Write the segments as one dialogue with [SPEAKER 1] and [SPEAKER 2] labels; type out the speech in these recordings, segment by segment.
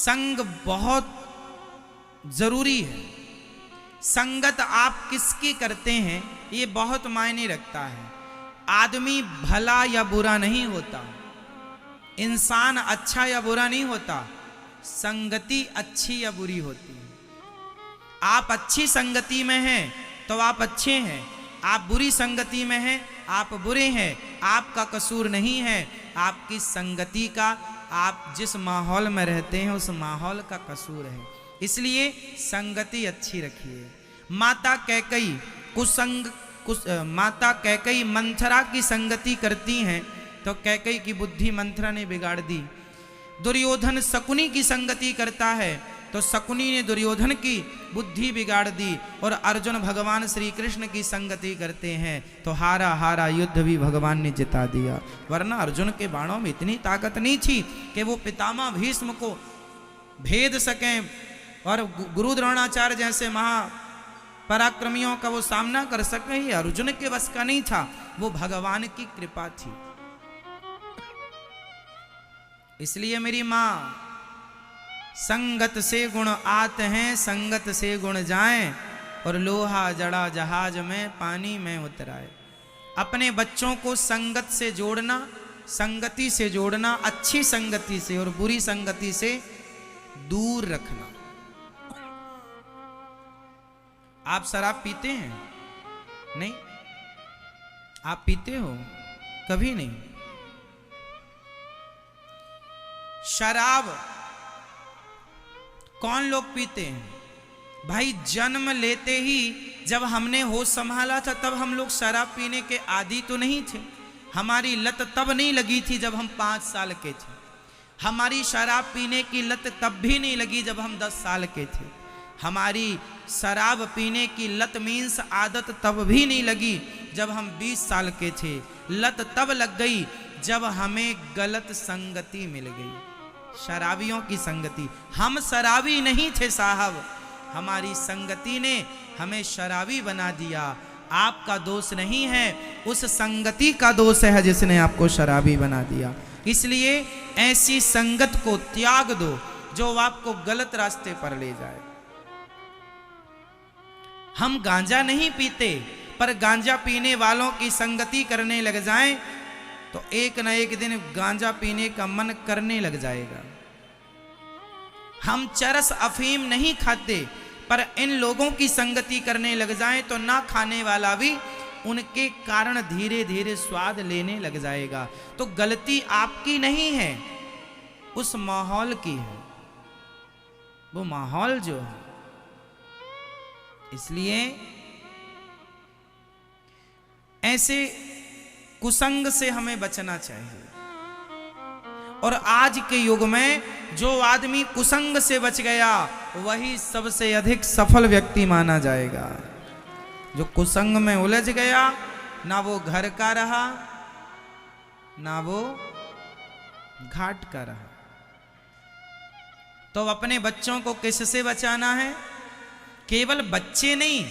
[SPEAKER 1] संग बहुत जरूरी है। संगत आप किसकी करते हैं ये बहुत मायने रखता है। आदमी भला या बुरा नहीं होता, इंसान अच्छा या बुरा नहीं होता, संगति अच्छी या बुरी होती है। आप अच्छी संगति में हैं तो आप अच्छे हैं, आप बुरी संगति में हैं आप बुरे हैं। आपका कसूर नहीं है, आपकी संगति का, आप जिस माहौल में रहते हैं उस माहौल का कसूर है। इसलिए संगति अच्छी रखिए। माता कैकई मंथरा की संगति करती हैं तो कैकई की बुद्धि मंथरा ने बिगाड़ दी। दुर्योधन शकुनी की संगति करता है तो शकुनी ने दुर्योधन की बुद्धि बिगाड़ दी। और अर्जुन भगवान श्री कृष्ण की संगति करते हैं तो हारा हारा युद्ध भी भगवान ने जिता दिया। वरना अर्जुन के बाणों में इतनी ताकत नहीं थी कि वो पितामह भीष्म को भेद सकें और गुरु द्रोणाचार्य जैसे महापराक्रमियों का वो सामना कर सकें। ये अर्जुन के वश का नहीं था, वो भगवान की कृपा थी। इसलिए मेरी माँ, संगत से गुण आते हैं संगत से गुण जाएं, और लोहा जड़ा जहाज में पानी में उतराए। अपने बच्चों को संगत से जोड़ना, संगति से जोड़ना, अच्छी संगति से और बुरी संगति से दूर रखना। आप शराब पीते हैं? नहीं? आप पीते हो? कभी नहीं। शराब कौन लोग पीते हैं? भाई जन्म लेते ही जब हमने होश संभाला था तब हम लोग शराब पीने के आदी तो नहीं थे। हमारी लत तब नहीं लगी थी जब हम 5 साल के थे। हमारी शराब पीने की लत तब भी नहीं लगी जब हम 10 साल के थे। हमारी शराब पीने की लत मीन्स आदत तब भी नहीं लगी जब हम 20 साल के थे। लत तब लग गई जब हमें गलत संगति मिल गई, शराबियों की संगति। हम शराबी नहीं थे साहब, हमारी संगति ने हमें शराबी बना दिया। आपका दोष नहीं है, उस संगति का दोष है जिसने आपको शराबी बना दिया। इसलिए ऐसी संगत को त्याग दो जो आपको गलत रास्ते पर ले जाए। हम गांजा नहीं पीते, पर गांजा पीने वालों की संगति करने लग जाएं तो एक न एक दिन गांजा पीने का मन करने लग जाएगा। हम चरस अफीम नहीं खाते, पर इन लोगों की संगति करने लग जाएं तो ना खाने वाला भी उनके कारण धीरे धीरे स्वाद लेने लग जाएगा। तो गलती आपकी नहीं है, उस माहौल की है, वो माहौल जो है। इसलिए ऐसे कुसंग से हमें बचना चाहिए। और आज के युग में जो आदमी कुसंग से बच गया वही सबसे अधिक सफल व्यक्ति माना जाएगा। जो कुसंग में उलझ गया, ना वो घर का रहा ना वो घाट का रहा। तो अपने बच्चों को किससे बचाना है? केवल बच्चे नहीं,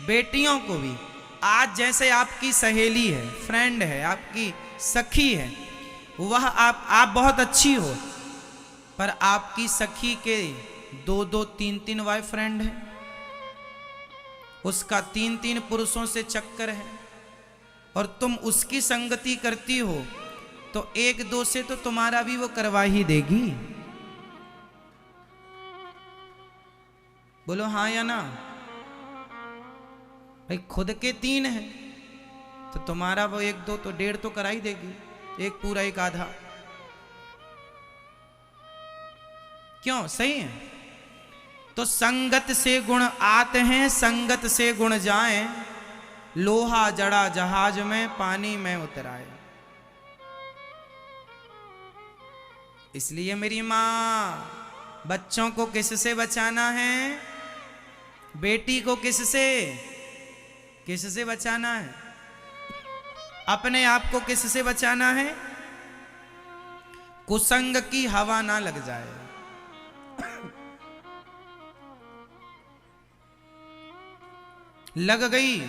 [SPEAKER 1] बेटियों को भी। आज जैसे आपकी सहेली है, फ्रेंड है, आपकी सखी है, वह आप बहुत अच्छी हो, पर आपकी सखी के 2-2, 3-3 बॉयफ्रेंड है, उसका 3-3 पुरुषों से चक्कर है, और तुम उसकी संगति करती हो तो 1-2 से तो तुम्हारा भी वो करवा ही देगी। बोलो हाँ या ना? भाई खुद के 3 है तो तुम्हारा वो 1-2 तो 1.5 तो करा ही देगी, एक पूरा एक आधा। क्यों? सही है। तो संगत से गुण आते हैं संगत से गुण जाएं, लोहा जड़ा जहाज में पानी में उतराए। इसलिए मेरी मां, बच्चों को किससे बचाना है? बेटी को किससे बचाना है? अपने आप को किससे बचाना है? कुसंग की हवा ना लग जाए। लग गई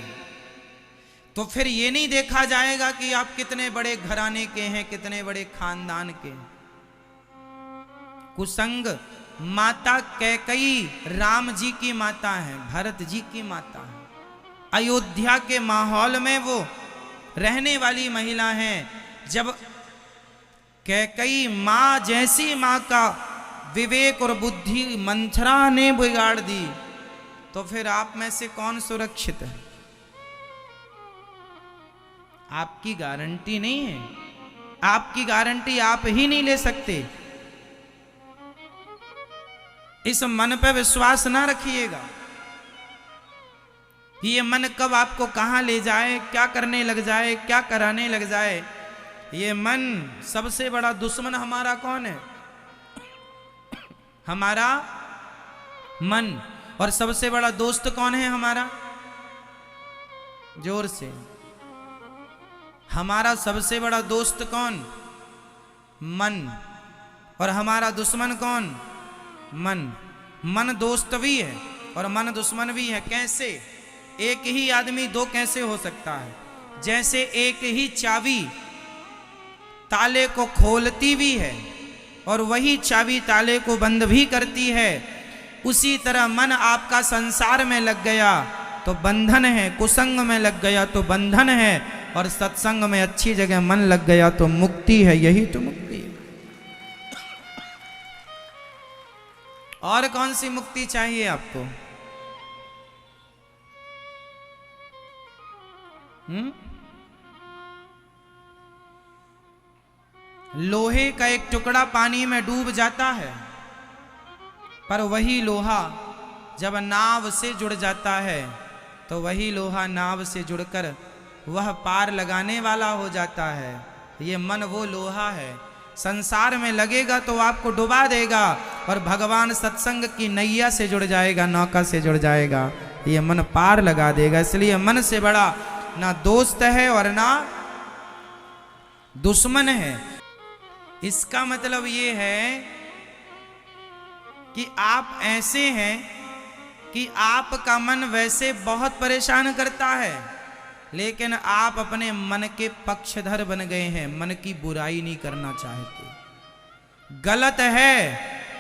[SPEAKER 1] तो फिर ये नहीं देखा जाएगा कि आप कितने बड़े घराने के हैं, कितने बड़े खानदान के हैं। कुसंग माता कैकई राम जी की माता है, भरत जी की माता है। अयोध्या के माहौल में वो रहने वाली महिला हैं। जब कैकई माँ जैसी माँ का विवेक और बुद्धि मंथरा ने बिगाड़ दी, तो फिर आप में से कौन सुरक्षित है? आपकी गारंटी नहीं है, आपकी गारंटी आप ही नहीं ले सकते। इस मन पे विश्वास ना रखिएगा। ये मन कब आपको कहां ले जाए, क्या करने लग जाए, क्या कराने लग जाए। ये मन, सबसे बड़ा दुश्मन हमारा कौन है? हमारा मन। और सबसे बड़ा दोस्त कौन है हमारा? जोर से। हमारा सबसे बड़ा दोस्त कौन? मन। और हमारा दुश्मन कौन? मन। मन दोस्त भी है और मन दुश्मन भी है। कैसे? एक ही आदमी दो कैसे हो सकता है? जैसे एक ही चाबी ताले को खोलती भी है और वही चाबी ताले को बंद भी करती है, उसी तरह मन आपका संसार में लग गया तो बंधन है, कुसंग में लग गया तो बंधन है, और सत्संग में अच्छी जगह मन लग गया तो मुक्ति है। यही तो मुक्ति है। और कौन सी मुक्ति चाहिए आपको? लोहे का एक टुकड़ा पानी में डूब जाता है, पर वही लोहा जब नाव से जुड़ जाता है तो वही लोहा नाव से जुड़कर वह पार लगाने वाला हो जाता है। ये मन वो लोहा है, संसार में लगेगा तो आपको डुबा देगा, और भगवान सत्संग की नैया से जुड़ जाएगा, नौका से जुड़ जाएगा, ये मन पार लगा देगा। इसलिए मन से बड़ा ना दोस्त है और ना दुश्मन है। इसका मतलब ये है कि आप ऐसे हैं कि आपका मन वैसे बहुत परेशान करता है, लेकिन आप अपने मन के पक्षधर बन गए हैं, मन की बुराई नहीं करना चाहते। गलत है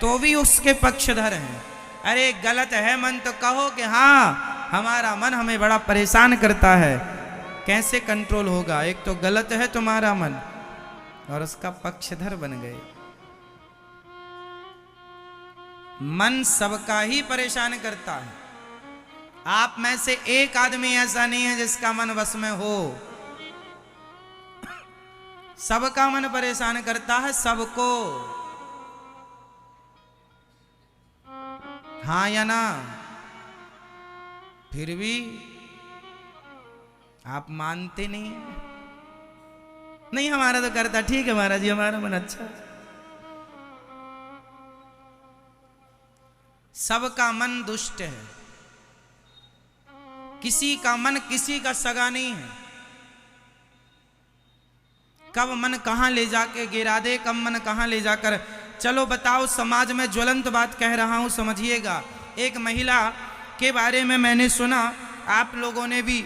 [SPEAKER 1] तो भी उसके पक्षधर हैं। अरे गलत है मन तो कहो कि हाँ हमारा मन हमें बड़ा परेशान करता है। कैसे कंट्रोल होगा? एक तो गलत है तुम्हारा मन और उसका पक्षधर बन गए। मन सबका ही परेशान करता है। आप में से एक आदमी ऐसा नहीं है जिसका मन वश में हो। सबका मन परेशान करता है, सबको। हाँ या ना? फिर भी आप मानते नहीं। नहीं हमारा तो करता। ठीक है महाराज जी, हमारा मन अच्छा। सबका मन दुष्ट है। किसी का मन किसी का सगा नहीं है। कब मन कहां ले जाके गिरा दे, कब मन कहां ले जाकर। चलो बताओ, समाज में ज्वलंत बात कह रहा हूं, समझिएगा। एक महिला के बारे में मैंने सुना, आप लोगों ने भी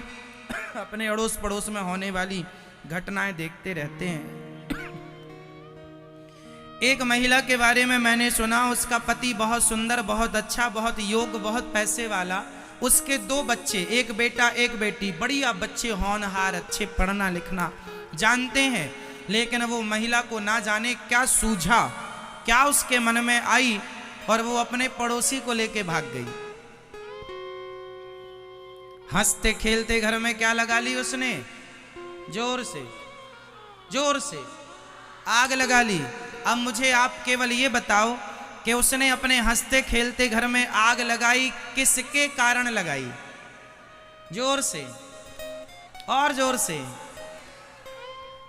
[SPEAKER 1] अपने अड़ोस पड़ोस में होने वाली घटनाएं देखते रहते हैं। एक महिला के बारे में मैंने सुना, उसका पति बहुत सुंदर, बहुत अच्छा, बहुत योग्य, बहुत पैसे वाला। उसके दो बच्चे, एक बेटा एक बेटी, बढ़िया बच्चे, होनहार, अच्छे, पढ़ना लिखना जानते हैं। लेकिन वो महिला को ना जाने क्या सूझा, क्या उसके मन में आई, और वो अपने पड़ोसी को लेके भाग गई। हंसते खेलते घर में क्या लगा ली उसने? जोर से आग लगा ली। अब मुझे आप केवल ये बताओ कि उसने अपने हंसते खेलते घर में आग लगाई, किसके कारण लगाई? जोर से और जोर से।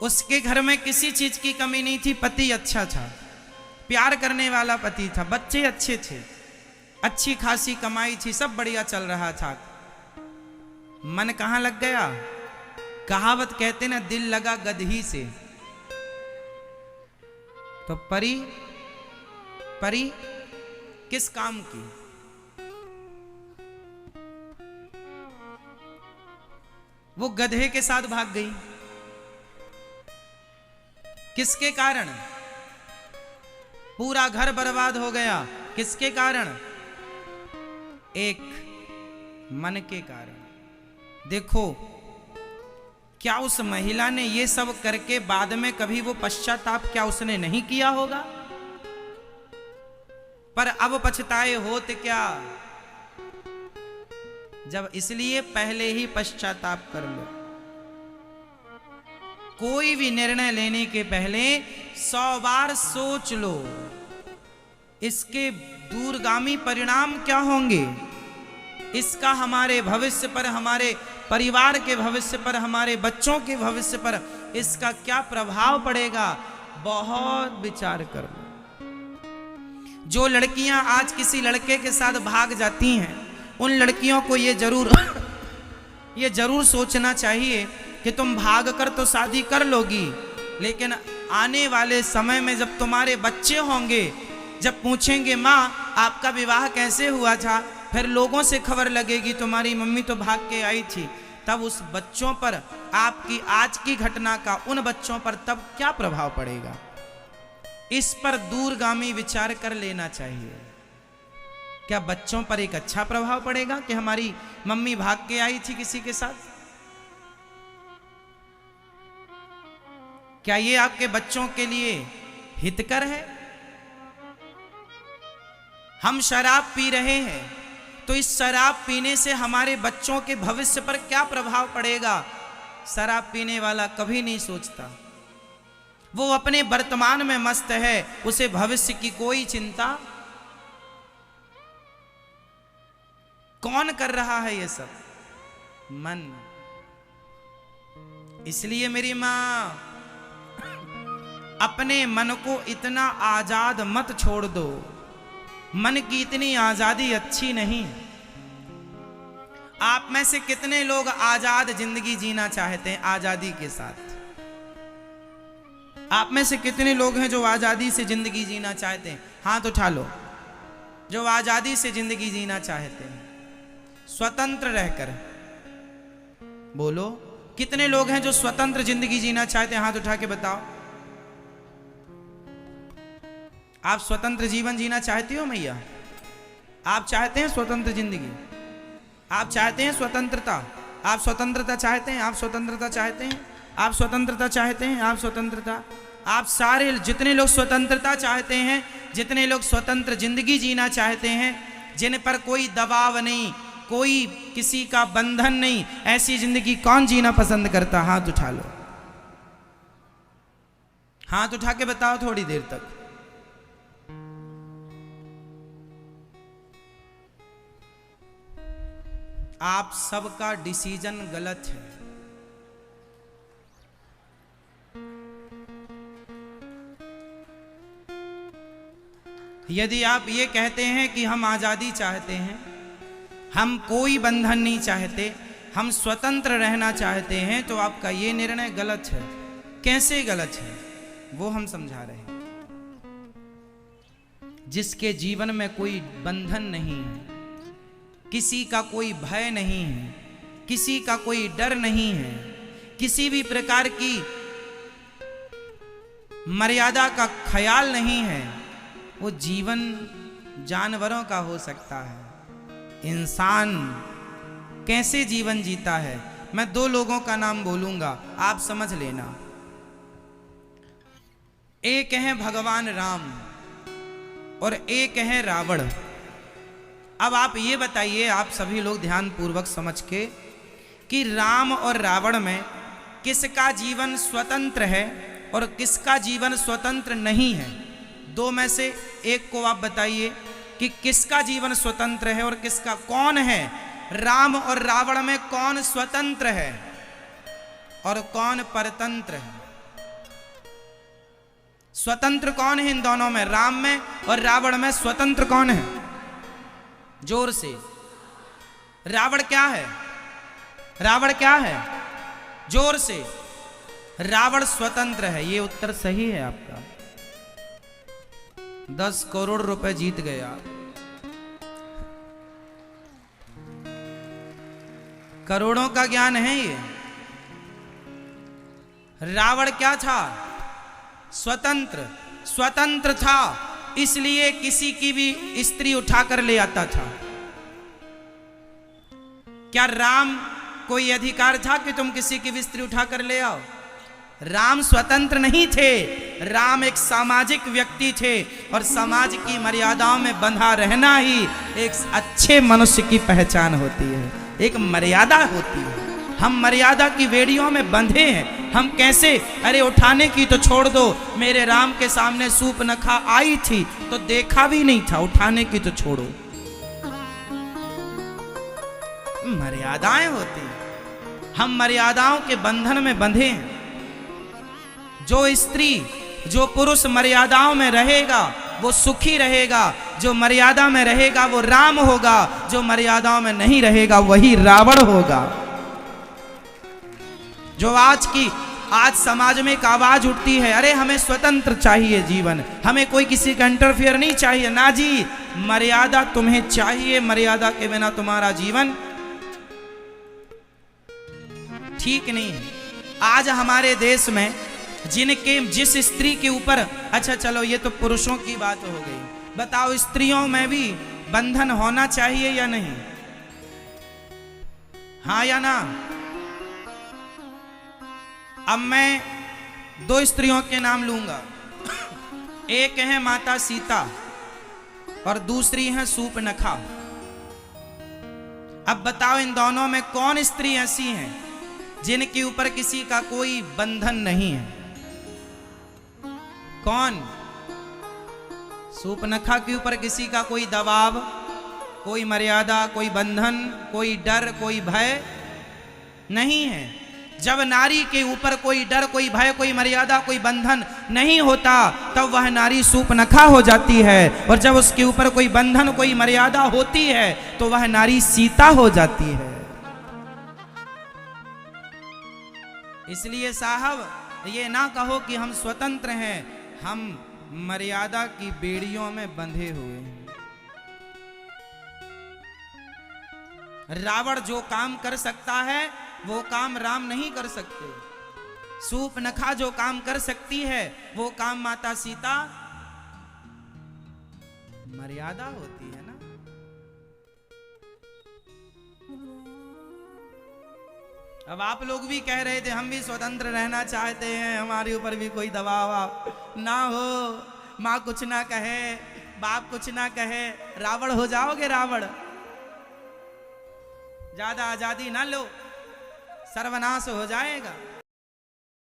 [SPEAKER 1] उसके घर में किसी चीज की कमी नहीं थी। पति अच्छा था, प्यार करने वाला पति था, बच्चे अच्छे थे, अच्छी खासी कमाई थी, सब बढ़िया चल रहा था। मन कहां लग गया? कहावत कहते ना, दिल लगा गदही से। तो परी किस काम की? वो गधे के साथ भाग गई। किसके कारण? पूरा घर बर्बाद हो गया, किसके कारण? एक मन के कारण। देखो, क्या उस महिला ने ये सब करके बाद में कभी वो पश्चाताप क्या उसने नहीं किया होगा? पर अब पछताए होते क्या? जब इसलिए पहले ही पश्चाताप कर लो। कोई भी निर्णय लेने के पहले 100 बार सोच लो इसके दूरगामी परिणाम क्या होंगे, इसका हमारे भविष्य पर, हमारे परिवार के भविष्य पर, हमारे बच्चों के भविष्य पर इसका क्या प्रभाव पड़ेगा। बहुत विचार कर लो। जो लड़कियां आज किसी लड़के के साथ भाग जाती हैं, उन लड़कियों को ये जरूर सोचना चाहिए कि तुम भाग कर तो शादी कर लोगी, लेकिन आने वाले समय में जब तुम्हारे बच्चे होंगे, जब पूछेंगे माँ आपका विवाह कैसे हुआ था, फिर लोगों से खबर लगेगी तुम्हारी मम्मी तो भाग के आई थी, तब उस बच्चों पर, आपकी आज की घटना का उन बच्चों पर तब क्या प्रभाव पड़ेगा। इस पर दूरगामी विचार कर लेना चाहिए। क्या बच्चों पर एक अच्छा प्रभाव पड़ेगा कि हमारी मम्मी भाग के आई थी किसी के साथ? क्या ये आपके बच्चों के लिए हितकर है? हम शराब पी रहे हैं तो इस शराब पीने से हमारे बच्चों के भविष्य पर क्या प्रभाव पड़ेगा, शराब पीने वाला कभी नहीं सोचता। वो अपने वर्तमान में मस्त है, उसे भविष्य की कोई चिंता। कौन कर रहा है ये सब? मन। इसलिए मेरी मां, अपने मन को इतना आजाद मत छोड़ दो। मन की इतनी आजादी अच्छी नहीं। आप में से कितने लोग आजाद जिंदगी जीना चाहते हैं आजादी के साथ? आप में से कितने लोग हैं जो आजादी से जिंदगी जीना चाहते हैं? हाथ उठा लो। जो आजादी से जिंदगी जीना चाहते हैं, स्वतंत्र रहकर बोलो। कितने लोग हैं जो स्वतंत्र जिंदगी जीना चाहते हैं? हाथ उठा के बताओ। आप स्वतंत्र जीवन जीना चाहती हो मैया? आप चाहते हैं स्वतंत्र जिंदगी? आप चाहते हैं स्वतंत्रता? आप स्वतंत्रता चाहते हैं? आप स्वतंत्रता चाहते हैं? आप स्वतंत्रता चाहते हैं? आप स्वतंत्रता? आप सारे जितने लोग स्वतंत्रता चाहते हैं, जितने लोग स्वतंत्र जिंदगी जीना चाहते हैं, जिन पर कोई दबाव नहीं, कोई किसी का बंधन नहीं, ऐसी जिंदगी कौन जीना पसंद करता? हाथ उठा लो। हाथ उठा के बताओ थोड़ी देर तक। आप सबका डिसीजन गलत है। यदि आप ये कहते हैं कि हम आजादी चाहते हैं, हम कोई बंधन नहीं चाहते, हम स्वतंत्र रहना चाहते हैं, तो आपका ये निर्णय गलत है। कैसे गलत है वो हम समझा रहे हैं। जिसके जीवन में कोई बंधन नहीं है, किसी का कोई भय नहीं है, किसी का कोई डर नहीं है, किसी भी प्रकार की मर्यादा का ख्याल नहीं है, वो जीवन जानवरों का हो सकता है। इंसान कैसे जीवन जीता है, मैं 2 लोगों का नाम बोलूंगा, आप समझ लेना। एक है भगवान राम और एक है रावण। अब आप ये बताइए, आप सभी लोग ध्यान पूर्वक समझ के, कि राम और रावण में किसका जीवन स्वतंत्र है और किसका जीवन स्वतंत्र नहीं है। 2 में से एक को आप बताइए कि किसका जीवन स्वतंत्र है और किसका। कौन है? राम और रावण में कौन स्वतंत्र है और कौन परतंत्र है? स्वतंत्र कौन है इन दोनों में? राम में और रावण में स्वतंत्र कौन है? जोर से। रावण क्या है? रावण क्या है? जोर से। रावण स्वतंत्र है। ये उत्तर सही है आपका। 10 करोड़ रुपए जीत गए आप। करोड़ों का ज्ञान है ये। रावण क्या था? स्वतंत्र। स्वतंत्र था इसलिए किसी की भी स्त्री उठाकर ले आता था। क्या राम कोई अधिकार था कि तुम किसी की भी स्त्री उठाकर ले आओ? राम स्वतंत्र नहीं थे, राम एक सामाजिक व्यक्ति थे और समाज की मर्यादाओं में बंधा रहना ही एक अच्छे मनुष्य की पहचान होती है, एक मर्यादा होती है। हम मर्यादा की बेड़ियों में बंधे हैं। हम कैसे? अरे उठाने की तो छोड़ दो, मेरे राम के सामने सूर्पनखा आई थी तो देखा भी नहीं था, उठाने की तो छोड़ो। मर्यादाएं होती हैं, हम मर्यादाओं के बंधन में बंधे हैं। जो स्त्री, जो पुरुष मर्यादाओं में रहेगा वो सुखी रहेगा, जो मर्यादा में रहेगा वो राम होगा, जो मर्यादाओं में नहीं रहेगा वही रावण होगा। जो आज समाज में एक आवाज उठती है, अरे हमें स्वतंत्र चाहिए जीवन, हमें कोई किसी का इंटरफियर नहीं चाहिए। ना जी, मर्यादा तुम्हें चाहिए, मर्यादा के बिना तुम्हारा जीवन ठीक नहीं है। आज हमारे देश में जिस स्त्री के ऊपर, अच्छा चलो ये तो पुरुषों की बात हो गई, बताओ स्त्रियों में भी बंधन होना चाहिए या नहीं? हाँ या ना? अब मैं दो स्त्रियों के नाम लूंगा, एक है माता सीता और दूसरी है सूर्पनखा। अब बताओ इन दोनों में कौन स्त्री ऐसी है जिनके ऊपर किसी का कोई बंधन नहीं है? कौन? सूर्पनखा के ऊपर किसी का कोई दबाव, कोई मर्यादा, कोई बंधन, कोई डर, कोई भय नहीं है। जब नारी के ऊपर कोई डर, कोई भय, कोई मर्यादा, कोई बंधन नहीं होता तब वह नारी सूर्पनखा हो जाती है, और जब उसके ऊपर कोई बंधन, कोई मर्यादा होती है तो वह नारी सीता हो जाती है। इसलिए साहब ये ना कहो कि हम स्वतंत्र हैं, हम मर्यादा की बेड़ियों में बंधे हुए हैं। रावण जो काम कर सकता है वो काम राम नहीं कर सकते। सूर्पनखा जो काम कर सकती है वो काम माता सीता, मर्यादा होती है ना। अब आप लोग भी कह रहे थे हम भी स्वतंत्र रहना चाहते हैं, हमारे ऊपर भी कोई दबाव ना हो, माँ कुछ ना कहे, बाप कुछ ना कहे, रावण हो जाओगे रावण। ज्यादा आजादी ना लो, सर्वनाश हो जाएगा।